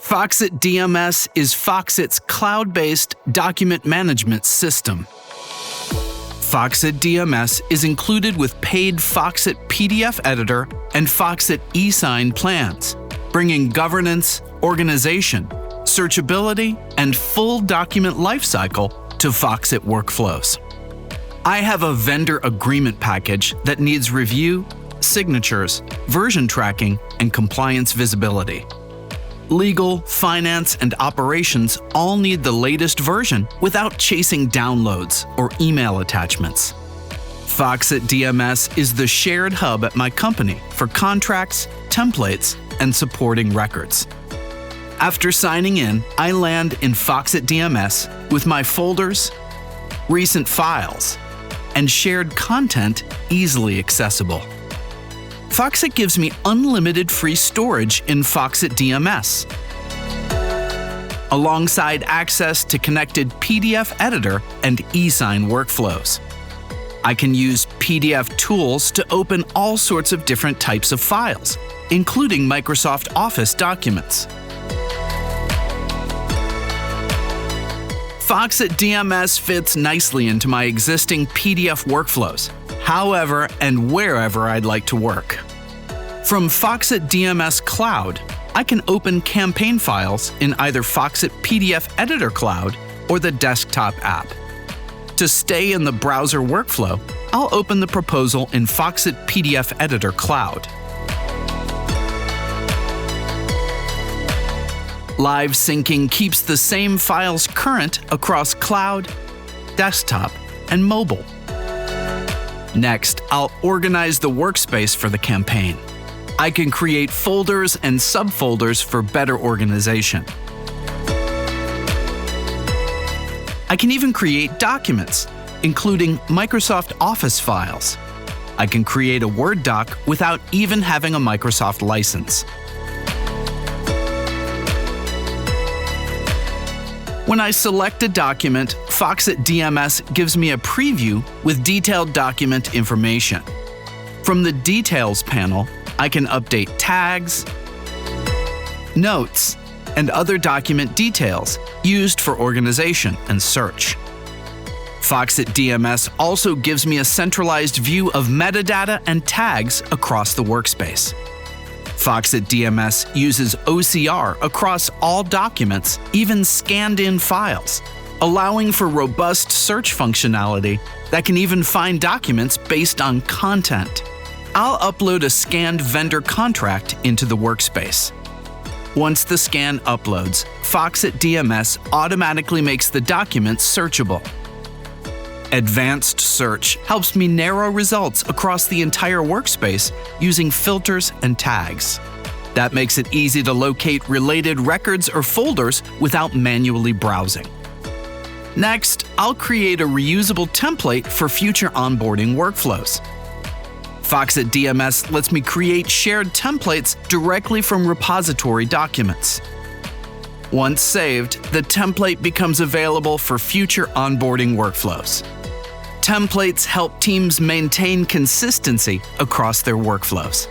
Foxit DMS is Foxit's cloud-based document management system. Foxit DMS is included with paid Foxit PDF editor and Foxit eSign plans, bringing governance, organization, searchability, and full document lifecycle to Foxit workflows. I have a vendor agreement package that needs review, signatures, version tracking, and compliance visibility. Legal, finance, and operations all need the latest version without chasing downloads or email attachments. Foxit DMS is the shared hub at my company for contracts, templates, and supporting records. After signing in, I land in Foxit DMS with my folders, recent files, and shared content easily accessible. Foxit gives me unlimited free storage in Foxit DMS, alongside access to connected PDF editor and eSign workflows. I can use PDF tools to open all sorts of different types of files, including Microsoft Office documents. Foxit DMS fits nicely into my existing PDF workflows, however and wherever I'd like to work. From Foxit DMS Cloud, I can open campaign files in either Foxit PDF Editor Cloud or the desktop app. To stay in the browser workflow, I'll open the proposal in Foxit PDF Editor Cloud. Live syncing keeps the same files current across cloud, desktop, and mobile. Next, I'll organize the workspace for the campaign. I can create folders and subfolders for better organization. I can even create documents, including Microsoft Office files. I can create a Word doc without even having a Microsoft license. When I select a document, Foxit DMS gives me a preview with detailed document information. From the Details panel, I can update tags, notes, and other document details used for organization and search. Foxit DMS also gives me a centralized view of metadata and tags across the workspace. Foxit DMS uses OCR across all documents, even scanned-in files, allowing for robust search functionality that can even find documents based on content. I'll upload a scanned vendor contract into the workspace. Once the scan uploads, Foxit DMS automatically makes the document searchable. Advanced search helps me narrow results across the entire workspace using filters and tags. That makes it easy to locate related records or folders without manually browsing. Next, I'll create a reusable template for future onboarding workflows. Foxit DMS lets me create shared templates directly from repository documents. Once saved, the template becomes available for future onboarding workflows. Templates help teams maintain consistency across their workflows.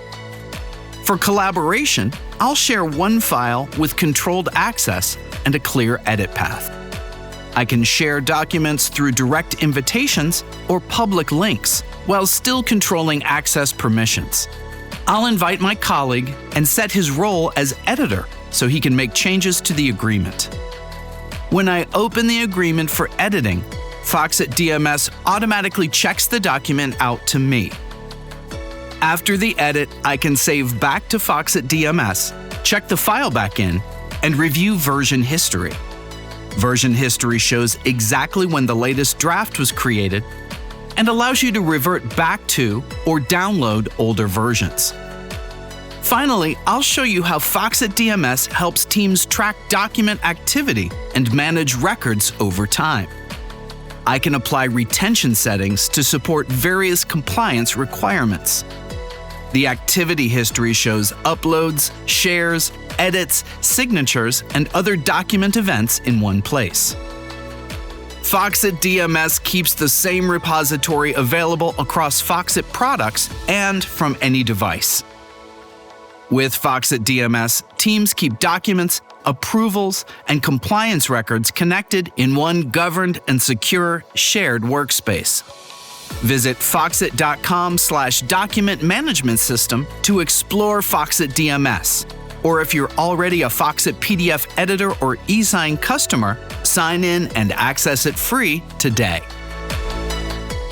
For collaboration, I'll share one file with controlled access and a clear edit path. I can share documents through direct invitations or public links while still controlling access permissions. I'll invite my colleague and set his role as editor so he can make changes to the agreement. When I open the agreement for editing, Foxit DMS automatically checks the document out to me. After the edit, I can save back to Foxit DMS, check the file back in, and review version history. Version history shows exactly when the latest draft was created and allows you to revert back to or download older versions. Finally, I'll show you how Foxit DMS helps teams track document activity and manage records over time. I can apply retention settings to support various compliance requirements. The activity history shows uploads, shares, edits, signatures, and other document events in one place. Foxit DMS keeps the same repository available across Foxit products and from any device. With Foxit DMS, teams keep documents, approvals, and compliance records connected in one governed and secure shared workspace. Visit foxit.com/document management system to explore Foxit DMS. Or if you're already a Foxit PDF editor or eSign customer, sign in and access it free today.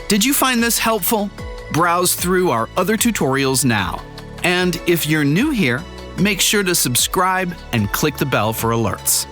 Did you find this helpful? Browse through our other tutorials now. And if you're new here, make sure to subscribe and click the bell for alerts.